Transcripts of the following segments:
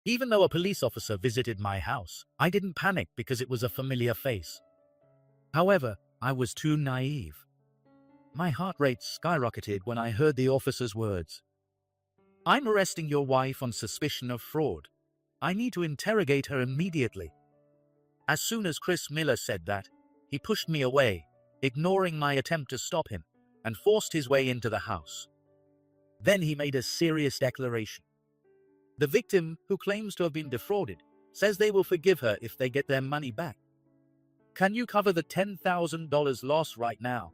Even though a police officer visited my house, I didn't panic because it was a familiar face. However, I was too naive. My heart rate skyrocketed when I heard the officer's words. "I'm arresting your wife on suspicion of fraud. I need to interrogate her immediately." As soon as Chris Miller said that, he pushed me away, ignoring my attempt to stop him, and forced his way into the house. Then he made a serious declaration. The victim, who claims to have been defrauded, says they will forgive her if they get their money back. "Can you cover the $10,000 loss right now?"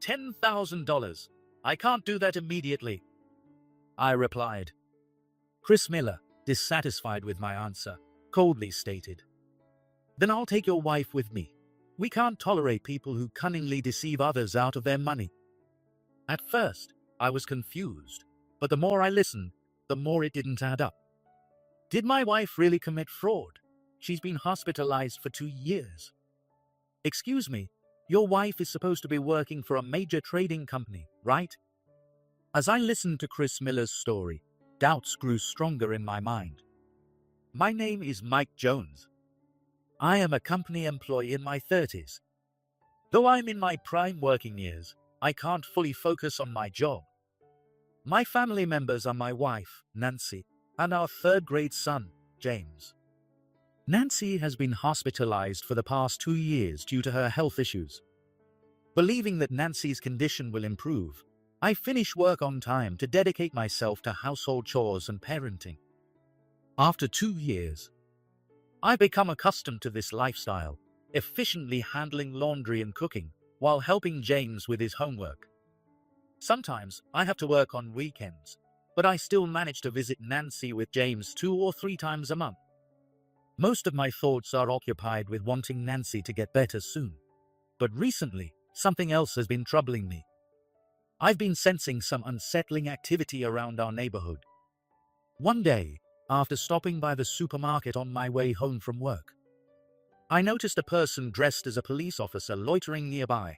$10,000? I can't do that immediately, I replied. Chris Miller, dissatisfied with my answer, coldly stated, "Then I'll take your wife with me. We can't tolerate people who cunningly deceive others out of their money." At first, I was confused, but the more I listened, the more it didn't add up. Did my wife really commit fraud? She's been hospitalized for 2 years. Excuse me, your wife is supposed to be working for a major trading company, right? As I listened to Chris Miller's story, doubts grew stronger in my mind. My name is Mike Jones. I am a company employee in my 30s. Though I'm in my prime working years, I can't fully focus on my job. My family members are my wife, Nancy, and our third-grade son, James. Nancy has been hospitalized for the past 2 years due to her health issues. Believing that Nancy's condition will improve, I finish work on time to dedicate myself to household chores and parenting. After 2 years, I've become accustomed to this lifestyle, efficiently handling laundry and cooking while helping James with his homework. Sometimes I have to work on weekends, but I still manage to visit Nancy with James 2 or 3 times a month. Most of my thoughts are occupied with wanting Nancy to get better soon. But recently, something else has been troubling me. I've been sensing some unsettling activity around our neighborhood. One day, after stopping by the supermarket on my way home from work, I noticed a person dressed as a police officer loitering nearby.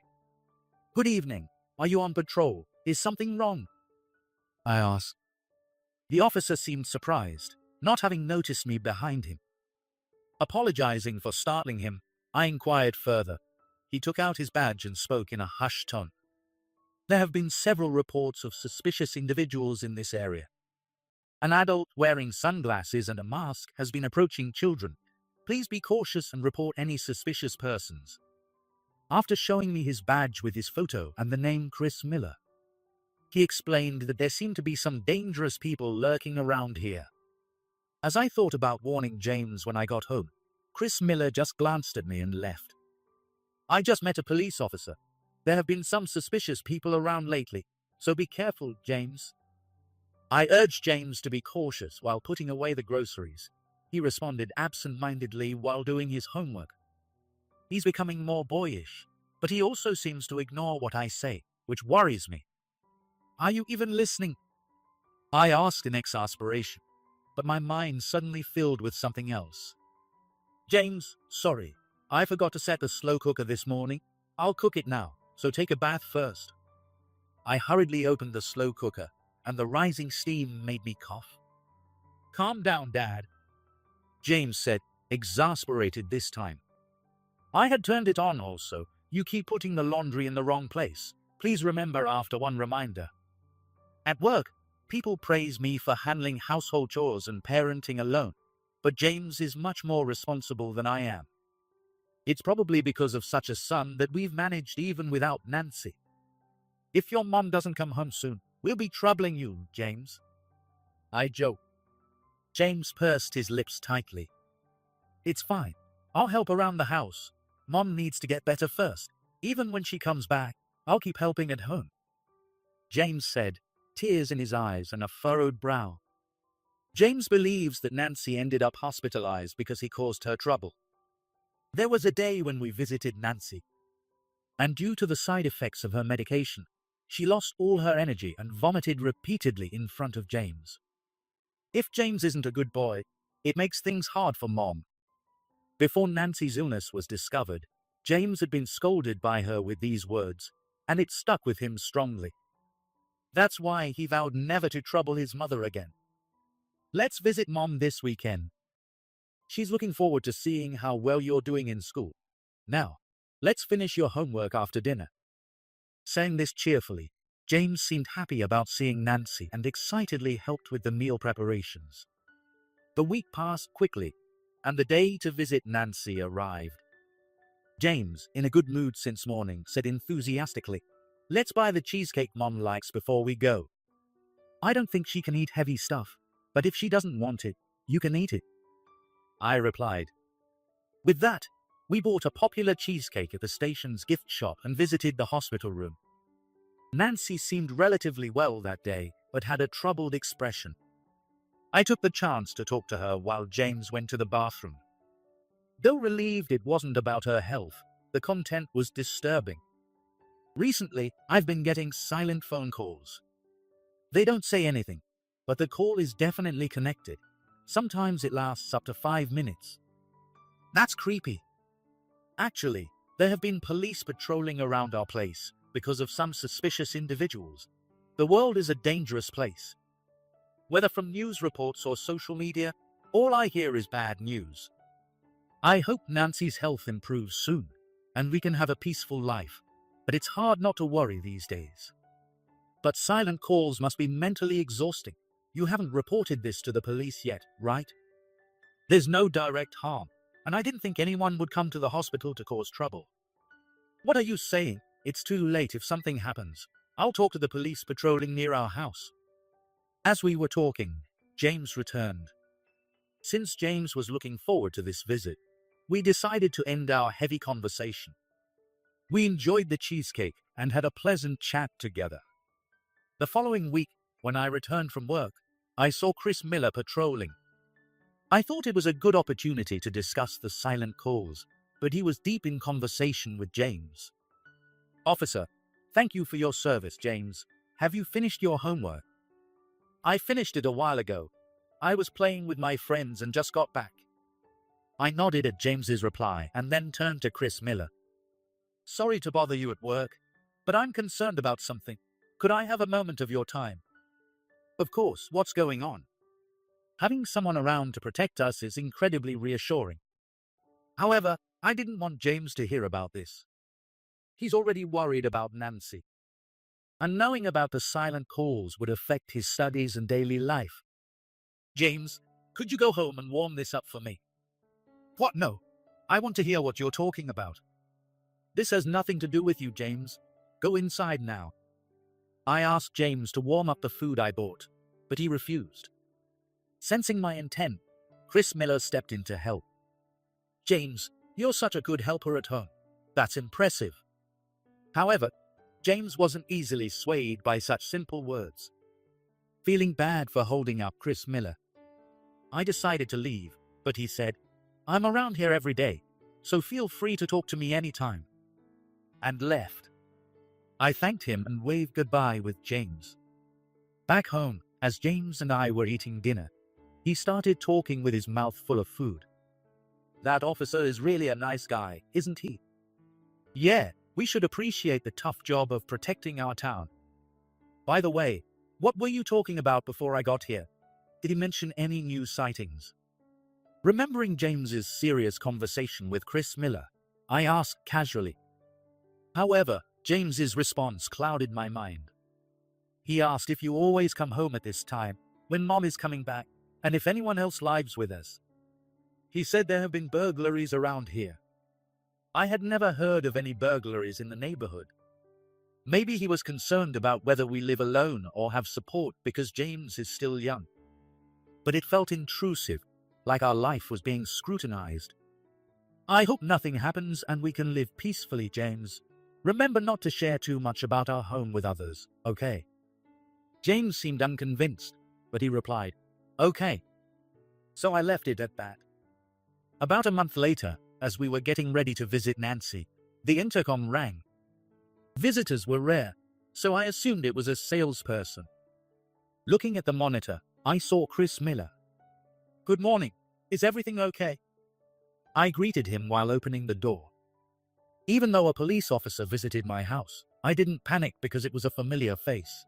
"Good evening. Are you on patrol? Is something wrong?" I asked. The officer seemed surprised, not having noticed me behind him. Apologizing for startling him, I inquired further. He took out his badge and spoke in a hushed tone. "There have been several reports of suspicious individuals in this area. An adult wearing sunglasses and a mask has been approaching children. Please be cautious and report any suspicious persons." After showing me his badge with his photo and the name Chris Miller, he explained that there seemed to be some dangerous people lurking around here. As I thought about warning James when I got home, Chris Miller just glanced at me and left. "I just met a police officer. There have been some suspicious people around lately, so be careful, James." I urged James to be cautious while putting away the groceries. He responded absent-mindedly while doing his homework. He's becoming more boyish, but he also seems to ignore what I say, which worries me. "Are you even listening?" I asked in exasperation, but my mind suddenly filled with something else. "James, sorry, I forgot to set the slow cooker this morning. I'll cook it now, so take a bath first." I hurriedly opened the slow cooker, and the rising steam made me cough. "Calm down, Dad," James said, exasperated this time. "I had turned it on also. You keep putting the laundry in the wrong place. Please remember after one reminder." At work, people praise me for handling household chores and parenting alone, but James is much more responsible than I am. It's probably because of such a son that we've managed even without Nancy. "If your mom doesn't come home soon, we'll be troubling you, James," I joked. James pursed his lips tightly. "It's fine. I'll help around the house. Mom needs to get better first. Even when she comes back, I'll keep helping at home," James said, tears in his eyes and a furrowed brow. James believes that Nancy ended up hospitalized because he caused her trouble. There was a day when we visited Nancy, and due to the side effects of her medication, she lost all her energy and vomited repeatedly in front of James. If James isn't a good boy, it makes things hard for Mom. Before Nancy's illness was discovered, James had been scolded by her with these words, and it stuck with him strongly. That's why he vowed never to trouble his mother again. Let's visit Mom this weekend. She's looking forward to seeing how well you're doing in school. Now, let's finish your homework after dinner." Saying this cheerfully, James seemed happy about seeing Nancy and excitedly helped with the meal preparations. The week passed quickly, and the day to visit Nancy arrived. James, in a good mood since morning, said enthusiastically, "Let's buy the cheesecake Mom likes before we go. I don't think she can eat heavy stuff, but if she doesn't want it, you can eat it," I replied. With that, we bought a popular cheesecake at the station's gift shop and visited the hospital room. Nancy seemed relatively well that day, but had a troubled expression. I took the chance to talk to her while James went to the bathroom. Though relieved it wasn't about her health, the content was disturbing. Recently, I've been getting silent phone calls. They don't say anything, but the call is definitely connected. Sometimes it lasts up to 5 minutes. That's creepy. Actually, there have been police patrolling around our place because of some suspicious individuals. The world is a dangerous place. Whether from news reports or social media, all I hear is bad news. I hope Nancy's health improves soon, and we can have a peaceful life, but it's hard not to worry these days. But silent calls must be mentally exhausting. You haven't reported this to the police yet, right? There's no direct harm, and I didn't think anyone would come to the hospital to cause trouble. What are you saying? It's too late if something happens. I'll talk to the police patrolling near our house. As we were talking, James returned. Since James was looking forward to this visit, we decided to end our heavy conversation. We enjoyed the cheesecake and had a pleasant chat together. The following week, when I returned from work, I saw Chris Miller patrolling. I thought it was a good opportunity to discuss the silent calls, but he was deep in conversation with James. "Officer, thank you for your service, James. Have you finished your homework?" "I finished it a while ago. I was playing with my friends and just got back." I nodded at James's reply and then turned to Chris Miller. "Sorry to bother you at work, but I'm concerned about something. Could I have a moment of your time?" "Of course, what's going on?" Having someone around to protect us is incredibly reassuring. However, I didn't want James to hear about this. He's already worried about Nancy. And knowing about the silent calls would affect his studies and daily life. "James, could you go home and warm this up for me?" "What? No. I want to hear what you're talking about." "This has nothing to do with you, James. Go inside now." I asked James to warm up the food I bought, but he refused. Sensing my intent, Chris Miller stepped in to help. "James, you're such a good helper at home. That's impressive." However, James wasn't easily swayed by such simple words. Feeling bad for holding up Chris Miller, I decided to leave, but he said, "I'm around here every day, so feel free to talk to me anytime," and left. I thanked him and waved goodbye with James. Back home, as James and I were eating dinner, he started talking with his mouth full of food. "That officer is really a nice guy, isn't he?" "Yeah, we should appreciate the tough job of protecting our town." "By the way, what were you talking about before I got here? Did he mention any new sightings?" Remembering James's serious conversation with Chris Miller, I asked casually. However, James's response clouded my mind. He asked if you always come home at this time, when Mom is coming back, and if anyone else lives with us. He said there have been burglaries around here. I had never heard of any burglaries in the neighborhood. Maybe he was concerned about whether we live alone or have support because James is still young. But it felt intrusive, like our life was being scrutinized. "I hope nothing happens and we can live peacefully, James. Remember not to share too much about our home with others, okay?" James seemed unconvinced, but he replied, "Okay." So I left it at that. About a month later, as we were getting ready to visit Nancy, the intercom rang. Visitors were rare, so I assumed it was a salesperson. Looking at the monitor, I saw Chris Miller. "Good morning. Is everything okay?" I greeted him while opening the door. Even though a police officer visited my house, I didn't panic because it was a familiar face.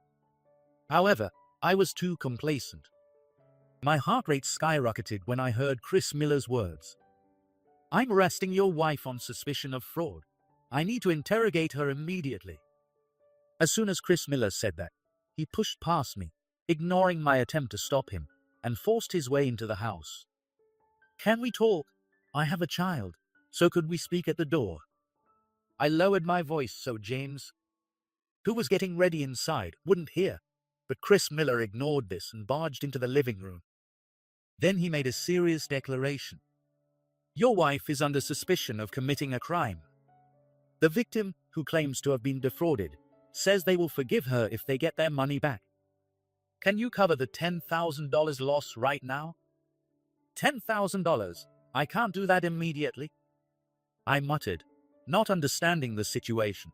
However, I was too complacent. My heart rate skyrocketed when I heard Chris Miller's words. I'm arresting your wife on suspicion of fraud. I need to interrogate her immediately. As soon as Chris Miller said that, he pushed past me, ignoring my attempt to stop him, and forced his way into the house. Can we talk? I have a child, so could we speak at the door? I lowered my voice so James, who was getting ready inside, wouldn't hear, but Chris Miller ignored this and barged into the living room. Then he made a serious declaration. Your wife is under suspicion of committing a crime. The victim, who claims to have been defrauded, says they will forgive her if they get their money back. Can you cover the $10,000 loss right now? $10,000? I can't do that immediately. I muttered, not understanding the situation.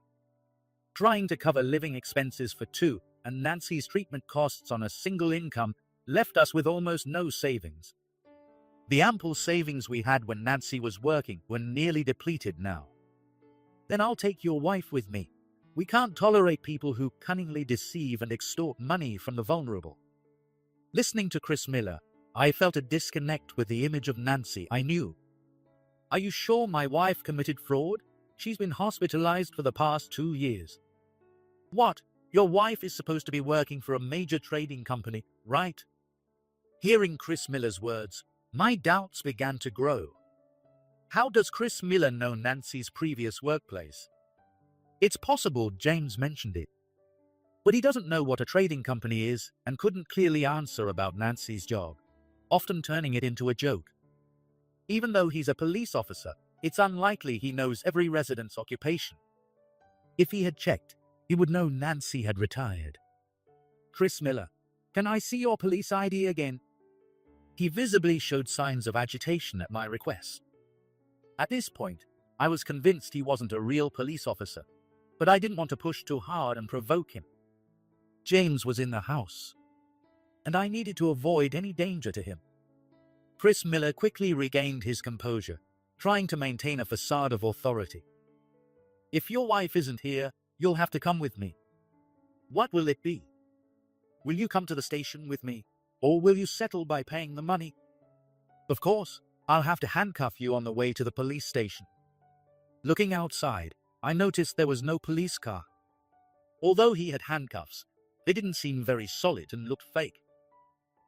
Trying to cover living expenses for two and Nancy's treatment costs on a single income left us with almost no savings. The ample savings we had when Nancy was working were nearly depleted now. Then I'll take your wife with me. We can't tolerate people who cunningly deceive and extort money from the vulnerable. Listening to Chris Miller, I felt a disconnect with the image of Nancy I knew. Are you sure my wife committed fraud? She's been hospitalized for the past 2 years. What? Your wife is supposed to be working for a major trading company, right? Hearing Chris Miller's words, my doubts began to grow. How does Chris Miller know Nancy's previous workplace? It's possible James mentioned it, but he doesn't know what a trading company is and couldn't clearly answer about Nancy's job, often turning it into a joke. Even though he's a police officer, it's unlikely he knows every resident's occupation. If he had checked, he would know Nancy had retired. Chris Miller, can I see your police ID again? He visibly showed signs of agitation at my request. At this point, I was convinced he wasn't a real police officer, but I didn't want to push too hard and provoke him. James was in the house, and I needed to avoid any danger to him. Chris Miller quickly regained his composure, trying to maintain a facade of authority. If your wife isn't here, you'll have to come with me. What will it be? Will you come to the station with me, or will you settle by paying the money? Of course, I'll have to handcuff you on the way to the police station. Looking outside, I noticed there was no police car. Although he had handcuffs, they didn't seem very solid and looked fake.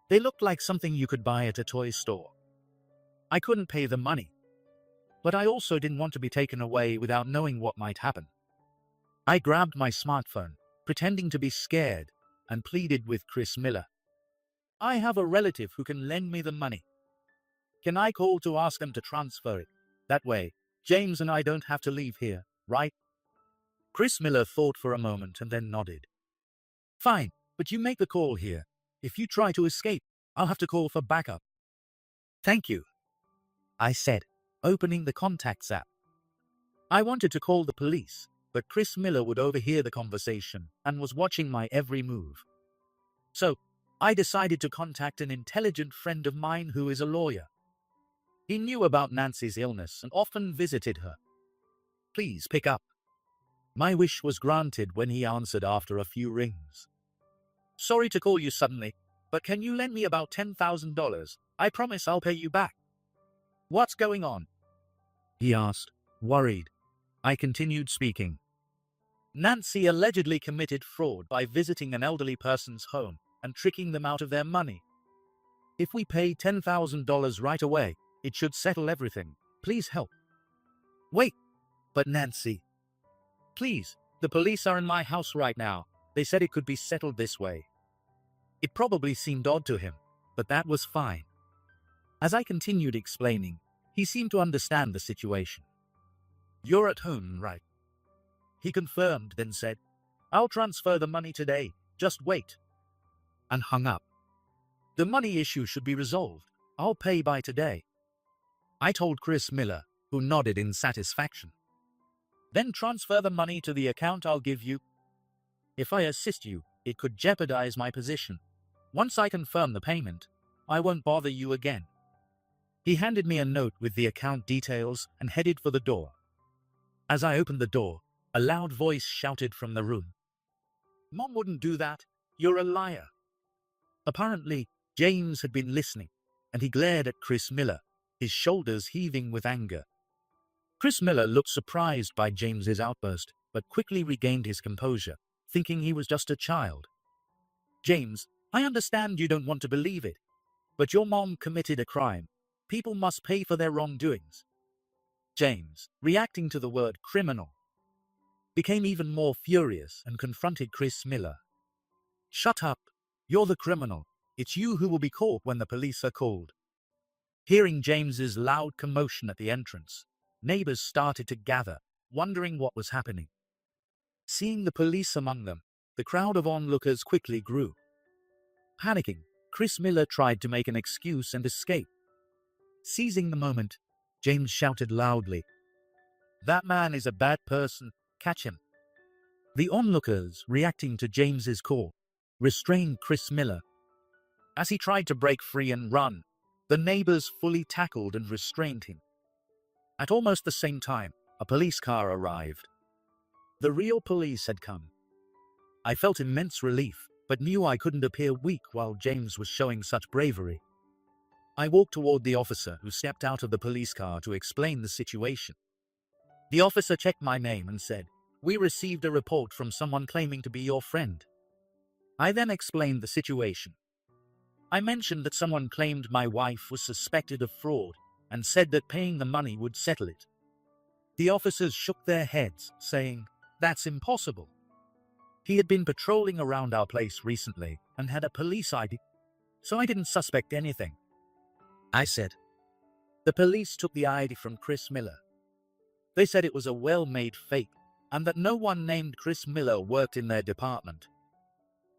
They looked like something you could buy at a toy store. I couldn't pay the money, but I also didn't want to be taken away without knowing what might happen. I grabbed my smartphone, pretending to be scared, and pleaded with Chris Miller. I have a relative who can lend me the money. Can I call to ask them to transfer it? That way, James and I don't have to leave here, right? Chris Miller thought for a moment and then nodded. Fine, but you make the call here. If you try to escape, I'll have to call for backup. Thank you, I said, opening the contacts app. I wanted to call the police, but Chris Miller would overhear the conversation and was watching my every move. So, I decided to contact an intelligent friend of mine who is a lawyer. He knew about Nancy's illness and often visited her. Please pick up. My wish was granted when he answered after a few rings. Sorry to call you suddenly, but can you lend me about $10,000? I promise I'll pay you back. What's going on? He asked, worried. I continued speaking. Nancy allegedly committed fraud by visiting an elderly person's home and tricking them out of their money. If we pay $10,000 right away, it should settle everything. Please help. Wait, but Nancy. Please, the police are in my house right now. They said it could be settled this way. It probably seemed odd to him, but that was fine. As I continued explaining, he seemed to understand the situation. You're at home, right? He confirmed, then said, I'll transfer the money today. Just wait. And hung up. The money issue should be resolved. I'll pay by today. I told Chris Miller, who nodded in satisfaction. Then transfer the money to the account I'll give you. If I assist you, it could jeopardize my position. Once I confirm the payment, I won't bother you again. He handed me a note with the account details and headed for the door. As I opened the door, a loud voice shouted from the room. Mom wouldn't do that. You're a liar. Apparently, James had been listening, and he glared at Chris Miller, his shoulders heaving with anger. Chris Miller looked surprised by James's outburst, but quickly regained his composure, thinking he was just a child. James, I understand you don't want to believe it, but your mom committed a crime. People must pay for their wrongdoings. James, reacting to the word criminal, became even more furious and confronted Chris Miller. Shut up. You're the criminal. It's you who will be caught when the police are called. Hearing James's loud commotion at the entrance, neighbors started to gather, wondering what was happening. Seeing the police among them, the crowd of onlookers quickly grew. Panicking, Chris Miller tried to make an excuse and escape. Seizing the moment, James shouted loudly, "That man is a bad person. Catch him." The onlookers, reacting to James's call, restrained Chris Miller. As he tried to break free and run, the neighbors fully tackled and restrained him. At almost the same time, a police car arrived. The real police had come. I felt immense relief, but knew I couldn't appear weak while James was showing such bravery. I walked toward the officer, who stepped out of the police car to explain the situation. The officer checked my name and said, "We received a report from someone claiming to be your friend." I then explained the situation. I mentioned that someone claimed my wife was suspected of fraud and said that paying the money would settle it. The officers shook their heads, saying, "That's impossible." He had been patrolling around our place recently and had a police ID, so I didn't suspect anything. I said, "The police took the ID from Chris Miller. They said it was a well-made fake and that no one named Chris Miller worked in their department.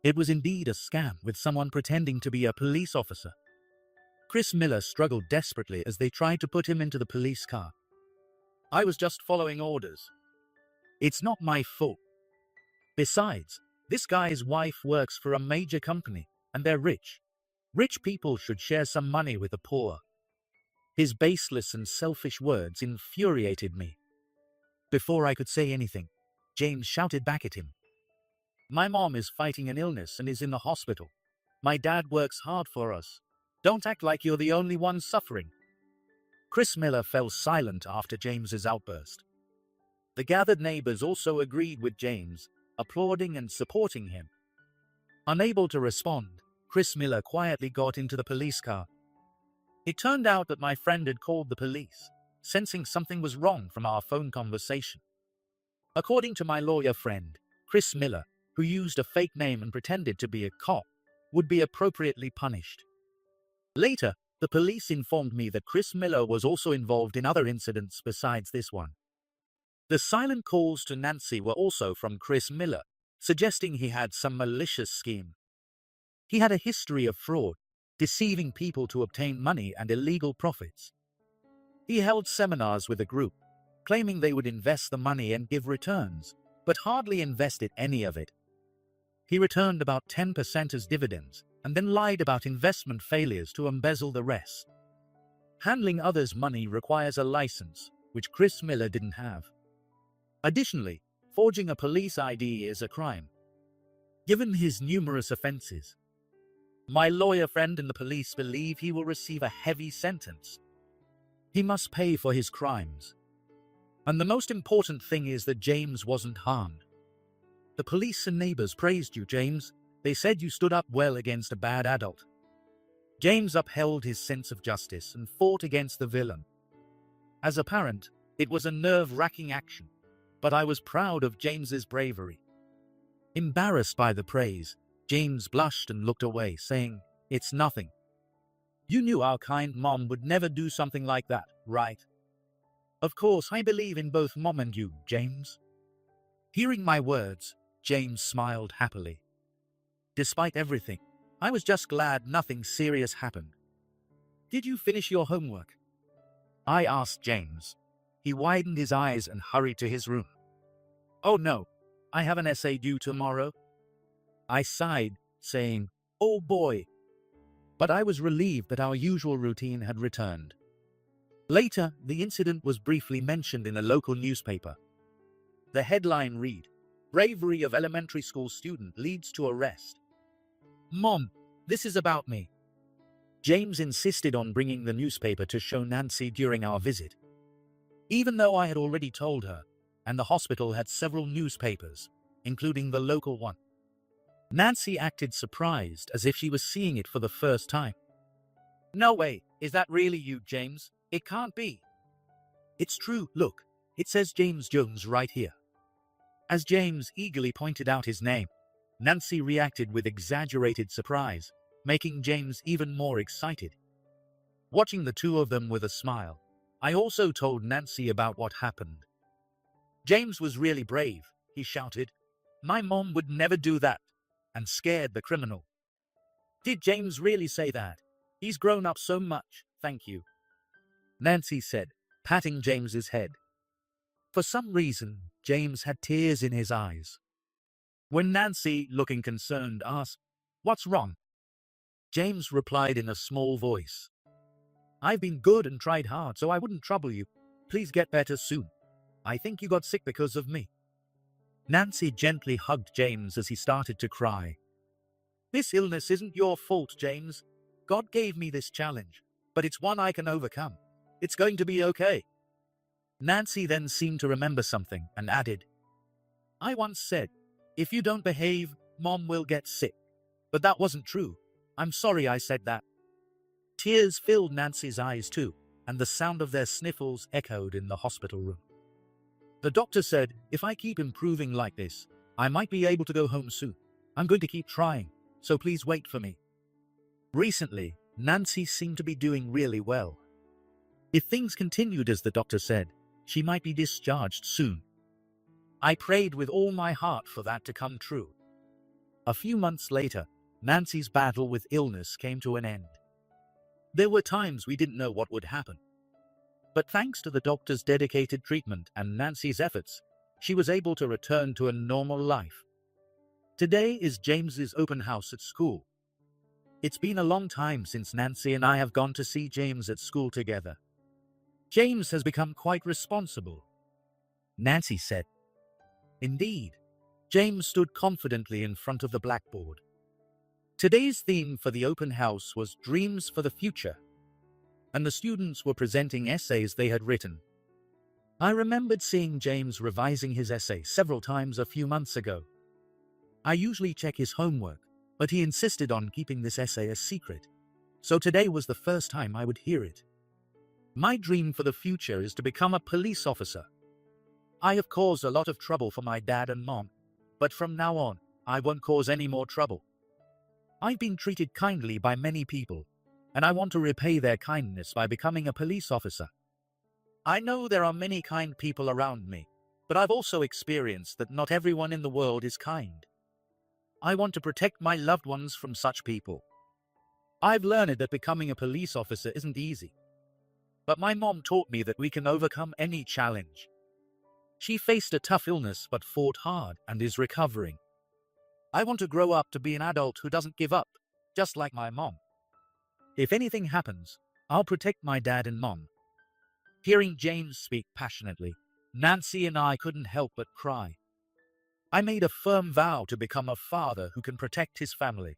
It was indeed a scam with someone pretending to be a police officer." Chris Miller struggled desperately as they tried to put him into the police car. "I was just following orders. It's not my fault. Besides, this guy's wife works for a major company, and they're rich. Rich people should share some money with the poor." His baseless and selfish words infuriated me. Before I could say anything, James shouted back at him, "My mom is fighting an illness and is in the hospital. My dad works hard for us. Don't act like you're the only one suffering." Chris Miller fell silent after James's outburst. The gathered neighbors also agreed with James, applauding and supporting him. Unable to respond, Chris Miller quietly got into the police car. It turned out that my friend had called the police, sensing something was wrong from our phone conversation. According to my lawyer friend, Chris Miller, who used a fake name and pretended to be a cop, would be appropriately punished. Later, the police informed me that Chris Miller was also involved in other incidents besides this one. The silent calls to Nancy were also from Chris Miller, suggesting he had some malicious scheme. He had a history of fraud, deceiving people to obtain money and illegal profits. He held seminars with a group, claiming they would invest the money and give returns, but hardly invested any of it. He returned about 10% as dividends, and then lied about investment failures to embezzle the rest. Handling others' money requires a license, which Chris Miller didn't have. Additionally, forging a police ID is a crime. Given his numerous offenses, my lawyer friend and the police believe he will receive a heavy sentence. He must pay for his crimes. And the most important thing is that James wasn't harmed. The police and neighbors praised you, James. They said you stood up well against a bad adult. James upheld his sense of justice and fought against the villain. As a parent, it was a nerve-wracking action, but I was proud of James's bravery. Embarrassed by the praise, James blushed and looked away, saying, "It's nothing. You knew our kind mom would never do something like that, right?" "Of course, I believe in both mom and you, James." Hearing my words, James smiled happily. "Despite everything, I was just glad nothing serious happened." "Did you finish your homework?" I asked James. He widened his eyes and hurried to his room. "Oh no, I have an essay due tomorrow." I sighed, saying, "Oh boy." But I was relieved that our usual routine had returned. Later, the incident was briefly mentioned in a local newspaper. The headline read, "Bravery of elementary school student leads to arrest." "Mom, this is about me. James insisted on bringing the newspaper to show Nancy during our visit. Even though I had already told her, and the hospital had several newspapers, including the local one. Nancy acted surprised, as if she was seeing it for the first time. "No way, is that really you, James? It can't be." "It's true, look, it says James Jones right here." As James eagerly pointed out his name, Nancy reacted with exaggerated surprise, making James even more excited. Watching the two of them with a smile, I also told Nancy about what happened. "James was really brave," he shouted. "My mom would never do that," and scared the criminal. "Did James really say that? He's grown up so much, thank you," Nancy said, patting James's head. For some reason, James had tears in his eyes. When Nancy, looking concerned, asked, "What's wrong?" James replied in a small voice, "I've been good and tried hard, so I wouldn't trouble you. Please get better soon. I think you got sick because of me." Nancy gently hugged James as he started to cry. "This illness isn't your fault, James. God gave me this challenge, but it's one I can overcome. It's going to be okay." Nancy then seemed to remember something and added, "I once said, if you don't behave, Mom will get sick. But that wasn't true. I'm sorry I said that." Tears filled Nancy's eyes too, and the sound of their sniffles echoed in the hospital room. "The doctor said, if I keep improving like this, I might be able to go home soon. I'm going to keep trying, so please wait for me." Recently, Nancy seemed to be doing really well. If things continued as the doctor said, she might be discharged soon. I prayed with all my heart for that to come true. A few months later, Nancy's battle with illness came to an end. There were times we didn't know what would happen. But thanks to the doctor's dedicated treatment and Nancy's efforts, she was able to return to a normal life. Today is James's open house at school. It's been a long time since Nancy and I have gone to see James at school together. "James has become quite responsible," Nancy said. Indeed, James stood confidently in front of the blackboard. Today's theme for the open house was Dreams for the Future, and the students were presenting essays they had written. I remembered seeing James revising his essay several times a few months ago. I usually check his homework, but he insisted on keeping this essay a secret, so today was the first time I would hear it. My dream for the future is to become a police officer. I have caused a lot of trouble for my dad and mom, but from now on, I won't cause any more trouble. I've been treated kindly by many people, and I want to repay their kindness by becoming a police officer. I know there are many kind people around me, but I've also experienced that not everyone in the world is kind. I want to protect my loved ones from such people. I've learned that becoming a police officer isn't easy, but my mom taught me that we can overcome any challenge. She faced a tough illness but fought hard and is recovering. I want to grow up to be an adult who doesn't give up, just like my mom. If anything happens, I'll protect my dad and mom." Hearing James speak passionately, Nancy and I couldn't help but cry. I made a firm vow to become a father who can protect his family.